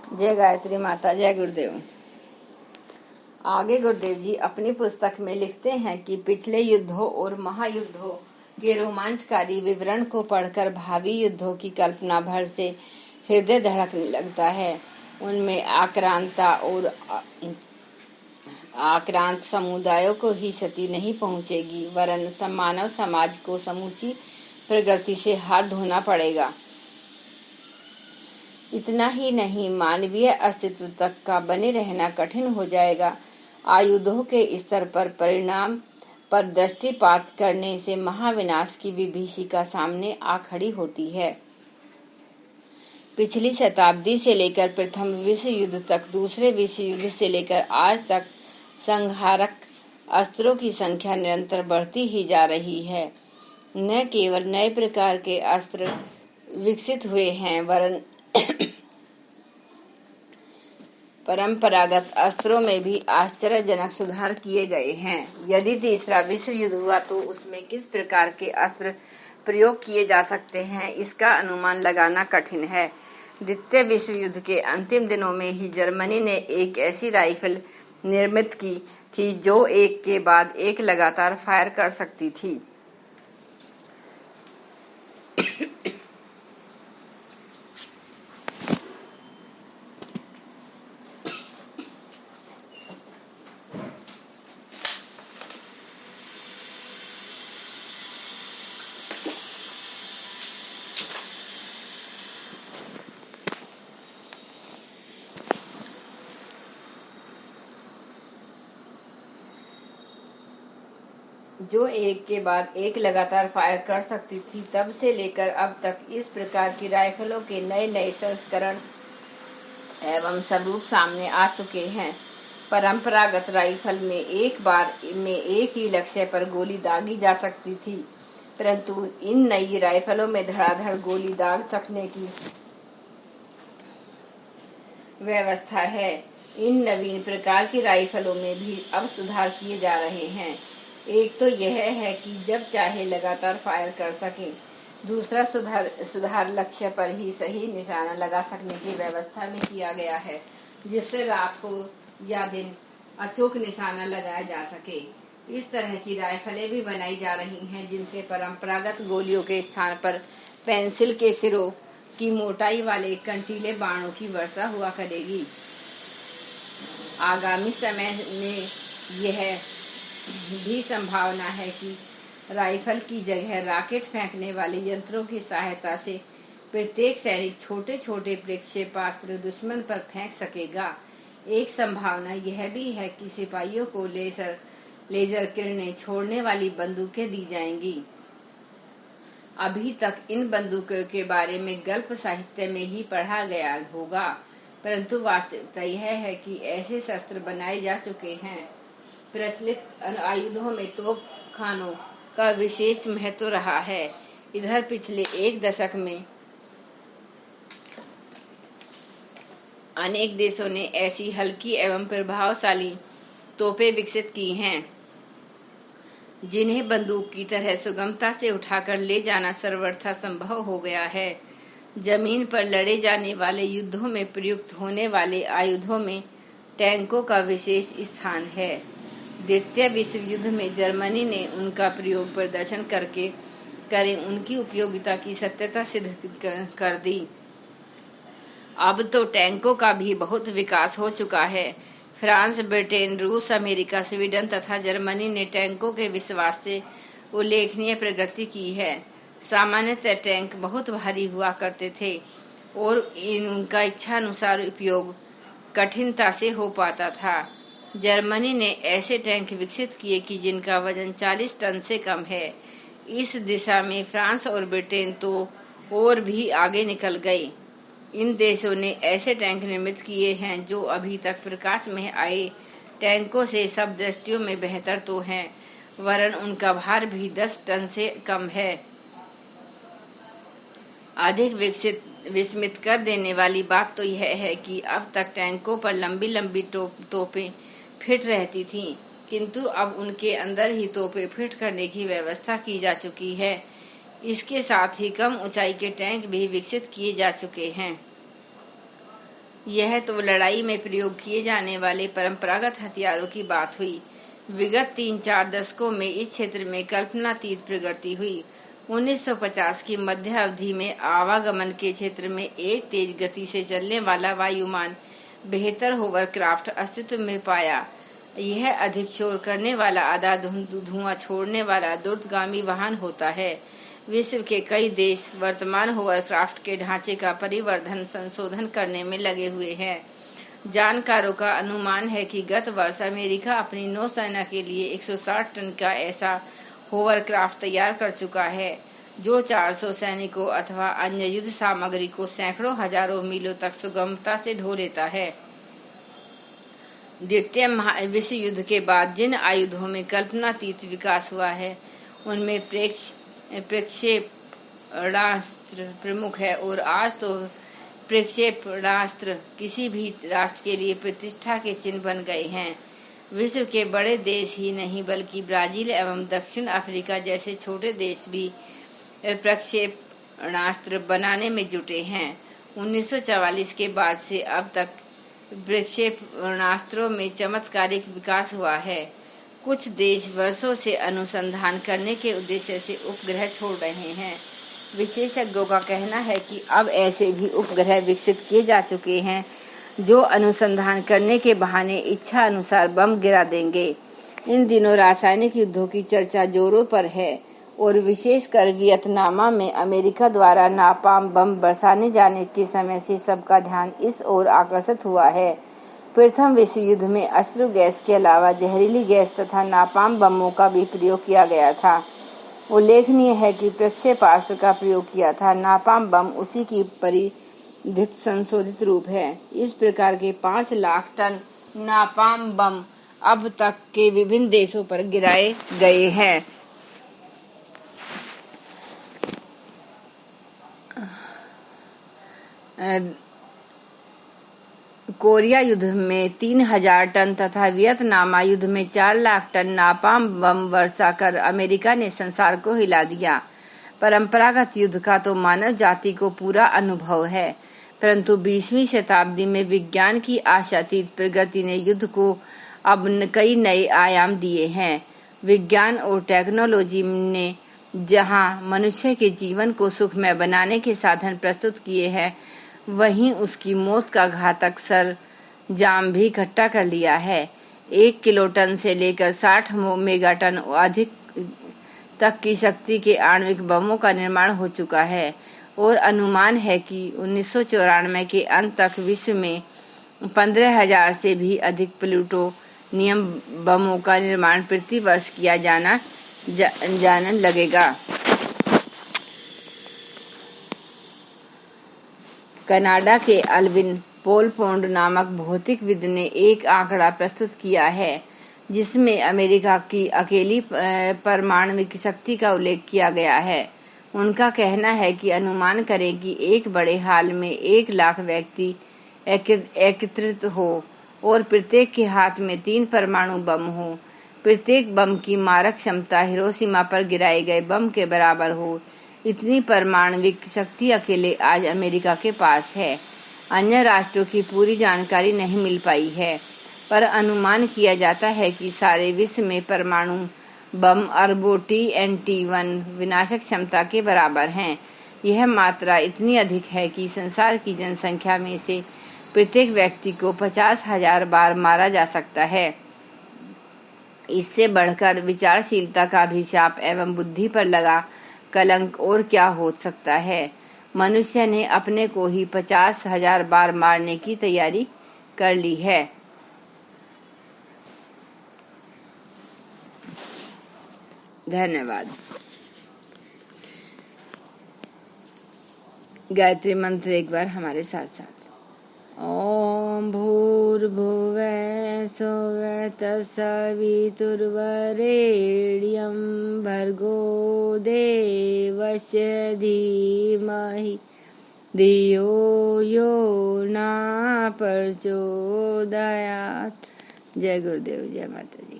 जय गायत्री माता, जय गुरुदेव। आगे गुरुदेव जी अपनी पुस्तक में लिखते हैं कि पिछले युद्धों और महायुद्धों के रोमांचकारी विवरण को पढ़कर भावी युद्धों की कल्पना भर से हृदय धड़कने लगता है। उनमें आक्रांत समुदायों को ही क्षति नहीं पहुंचेगी, वरन मानव समाज को समूची प्रगति से हाथ धोना पड़ेगा। इतना ही नहीं, मानवीय अस्तित्व तक का बने रहना कठिन हो जाएगा। आयुधों के स्तर पर परिणाम पर दृष्टिपात करने से महाविनाश की विभीषिका सामने आ खड़ी होती है। पिछली शताब्दी से लेकर प्रथम विश्व युद्ध तक, दूसरे विश्व युद्ध से लेकर आज तक संहारक अस्त्रों की संख्या निरंतर बढ़ती ही जा रही है। न केवल नए प्रकार के अस्त्र विकसित हुए हैं, वरन परंपरागत अस्त्रों में भी आश्चर्यजनक सुधार किए गए हैं। यदि तीसरा विश्व युद्ध हुआ तो उसमें किस प्रकार के अस्त्र प्रयोग किए जा सकते हैं, इसका अनुमान लगाना कठिन है। द्वितीय विश्व युद्ध के अंतिम दिनों में ही जर्मनी ने एक ऐसी राइफल निर्मित की थी जो एक के बाद एक लगातार फायर कर सकती थी। जो एक के बाद एक लगातार फायर कर सकती थी। तब से लेकर अब तक इस प्रकार की राइफलों के नए नए संस्करण एवं स्वरूप सामने आ चुके हैं। परंपरागत राइफल में एक बार में एक ही लक्ष्य पर गोली दागी जा सकती थी, परंतु इन नई राइफलों में धड़ाधड़ गोली दाग सकने की व्यवस्था है। इन नवीन प्रकार की राइफलों में भी अब सुधार किए जा रहे हैं। एक तो यह है कि जब चाहे लगातार फायर कर सके। दूसरा सुधार लक्ष्य पर ही सही निशाना लगा सकने की व्यवस्था में किया गया है, जिससे रात हो या दिन अचूक निशाना लगाया जा सके। इस तरह की राइफलें भी बनाई जा रही हैं, जिनसे परंपरागत गोलियों के स्थान पर पेंसिल के सिरों की मोटाई वाले कंटीले बाणों की वर्षा हुआ करेगी। आगामी समय में यह भी संभावना है कि राइफल की जगह रॉकेट फेंकने वाले यंत्रों की सहायता से प्रत्येक सैनिक छोटे छोटे प्रक्षेपास्त्र दुश्मन पर फेंक सकेगा। एक संभावना यह भी है कि सिपाहियों को लेजर किरणें छोड़ने वाली बंदूकें दी जाएंगी। अभी तक इन बंदूकों के बारे में गल्प साहित्य में ही पढ़ा गया होगा, परंतु वास्तविकता यह है कि ऐसे शस्त्र बनाए जा चुके हैं। प्रचलित आयुधों में तोपखानों का विशेष महत्व रहा है। इधर पिछले एक दशक में अनेक देशों ने ऐसी हल्की एवं प्रभावशाली तोपें विकसित की हैं, जिन्हें बंदूक की तरह सुगमता से उठाकर ले जाना सर्वथा संभव हो गया है। जमीन पर लड़े जाने वाले युद्धों में प्रयुक्त होने वाले आयुधों में टैंकों का विशेष स्थान है। द्वितीय विश्व युद्ध में जर्मनी ने उनका प्रयोग प्रदर्शन करे उनकी उपयोगिता की सत्यता सिद्ध कर दी। अब तो टैंकों का भी बहुत विकास हो चुका है। फ्रांस, ब्रिटेन, रूस, अमेरिका, स्वीडन तथा जर्मनी ने टैंकों के विकास से उल्लेखनीय प्रगति की है। सामान्यतः टैंक बहुत भारी हुआ करते थे और उनका इच्छानुसार उपयोग कठिनता से हो पाता था। जर्मनी ने ऐसे टैंक विकसित किए कि जिनका वजन 40 टन से कम है। इस दिशा में फ्रांस और ब्रिटेन तो और भी आगे निकल गए। इन देशों ने ऐसे टैंक निर्मित किए हैं जो अभी तक प्रकाश में आए टैंकों से सब दृष्टियों में बेहतर तो हैं, वरन उनका भार भी 10 टन से कम है। अधिक विस्मित कर देने वाली बात तो यह है कि अब तक टैंकों पर लंबी लंबी तोपें फिट रहती थीं, किंतु अब उनके अंदर ही तोपें फिट करने की व्यवस्था की जा चुकी है। इसके साथ ही कम ऊंचाई के टैंक भी विकसित किए जा चुके हैं। यह तो लड़ाई में प्रयोग किए जाने वाले परंपरागत हथियारों की बात हुई। विगत 3-4 दशकों में इस क्षेत्र में कल्पनातीत प्रगति हुई। 1950 की मध्य अवधि में आवागमन के क्षेत्र में एक तेज गति से चलने वाला वायुमान बेहतर होवरक्राफ्ट अस्तित्व में पाया। यह अधिक शोर करने वाला, आधा धुआं छोड़ने वाला द्रुतगामी वाहन होता है। विश्व के कई देश वर्तमान होवरक्राफ्ट के ढांचे का परिवर्धन संशोधन करने में लगे हुए हैं। जानकारों का अनुमान है कि गत वर्ष अमेरिका अपनी नौसेना के लिए 160 टन का ऐसा होवरक्राफ्ट तैयार कर चुका है, जो 400 सैनिकों अथवा अन्य युद्ध सामग्री को सैकड़ों हजारों मीलों तक सुगमता से ढो लेता है। द्वितीय विश्व युद्ध के बाद जिन आयुधों में कल्पनातीत विकास हुआ है, उनमें प्रक्षेपणास्त्र प्रमुख है, और आज तो प्रक्षेपणास्त्र किसी भी राष्ट्र के लिए प्रतिष्ठा के चिन्ह बन गए हैं। विश्व के बड़े देश ही नहीं बल्कि ब्राजील एवं दक्षिण अफ्रीका जैसे छोटे देश भी प्रक्षेपणास्त्र बनाने में जुटे हैं। 1944 के बाद से अब तक प्रक्षेपणास्त्रों में चमत्कारिक विकास हुआ है। कुछ देश वर्षों से अनुसंधान करने के उद्देश्य से उपग्रह छोड़ रहे हैं। विशेषज्ञों का कहना है कि अब ऐसे भी उपग्रह विकसित किए जा चुके हैं जो अनुसंधान करने के बहाने इच्छा अनुसार बम गिरा देंगे। इन दिनों रासायनिक युद्धों की चर्चा जोरों पर है, और विशेषकर वियतनाम में अमेरिका द्वारा नापाम बम बरसाने जाने के समय से सबका ध्यान इस ओर आकर्षित हुआ है। प्रथम विश्व युद्ध में अश्रु गैस के अलावा जहरीली गैस तथा नापाम बमों का भी प्रयोग किया गया था। उल्लेखनीय है कि प्रक्षेपास्त्र का प्रयोग किया था। नापाम बम उसी की परिधित संशोधित रूप है। इस प्रकार के 5 लाख टन नापाम बम अब तक के विभिन्न देशों पर गिराए गए हैं। कोरिया युद्ध में 3000 टन तथा वियतनाम युद्ध में 4 लाख टन नापाम बम वर्षा कर अमेरिका ने संसार को हिला दिया। परंपरागत युद्ध का तो मानव जाति को पूरा अनुभव है, परंतु 20वीं शताब्दी में विज्ञान की आशातीत प्रगति ने युद्ध को अब कई नए आयाम दिए हैं। विज्ञान और टेक्नोलॉजी ने जहां मनुष्य के जीवन को सुखमय बनाने के साधन प्रस्तुत किए हैं, वहीं उसकी मौत का घातक सरंजाम भी इकट्ठा कर लिया है। 1 किलोटन से लेकर 60 मेगाटन अधिक तक की शक्ति के आणविक बमों का निर्माण हो चुका है, और अनुमान है कि 1994 के अंत तक विश्व में 15,000 से भी अधिक प्लूटोनियम बमों का निर्माण प्रति वर्ष किया जाने लगेगा। कनाडा के अल्विन पोलपोंड नामक भौतिकविद ने एक आंकड़ा प्रस्तुत किया है, जिसमें अमेरिका की अकेली परमाणविक शक्ति का उल्लेख किया गया है। उनका कहना है कि अनुमान करें कि एक बड़े हाल में 1 लाख व्यक्ति एकत्रित हो और प्रत्येक के हाथ में 3 परमाणु बम हो। प्रत्येक बम की मारक क्षमता हिरोशिमा पर गिराए गए बम के बराबर हो। इतनी परमाणविक शक्ति अकेले आज अमेरिका के पास है। अन्य राष्ट्रों की पूरी जानकारी नहीं मिल पाई है, पर अनुमान किया जाता है कि सारे विश्व में परमाणु बम अरबों TNT-1 विनाशक क्षमता के बराबर हैं। यह मात्रा इतनी अधिक है कि संसार की जनसंख्या में से प्रत्येक व्यक्ति को 50,000 बार मारा जा सकता है। इससे बढ़कर विचारशीलता का अभिशाप एवं बुद्धि पर लगा कलंक और क्या हो सकता है। मनुष्य ने अपने को ही 50,000 बार मारने की तैयारी कर ली है। धन्यवाद। गायत्री मंत्र एक बार हमारे साथ साथ। ओम भूर्भुवः स्वः तत्सवितुर्वरेण्यं भर्गो देवस्य धीमहि धियो यो न प्रचोदयात्। जय गुरुदेव, जय माता दी।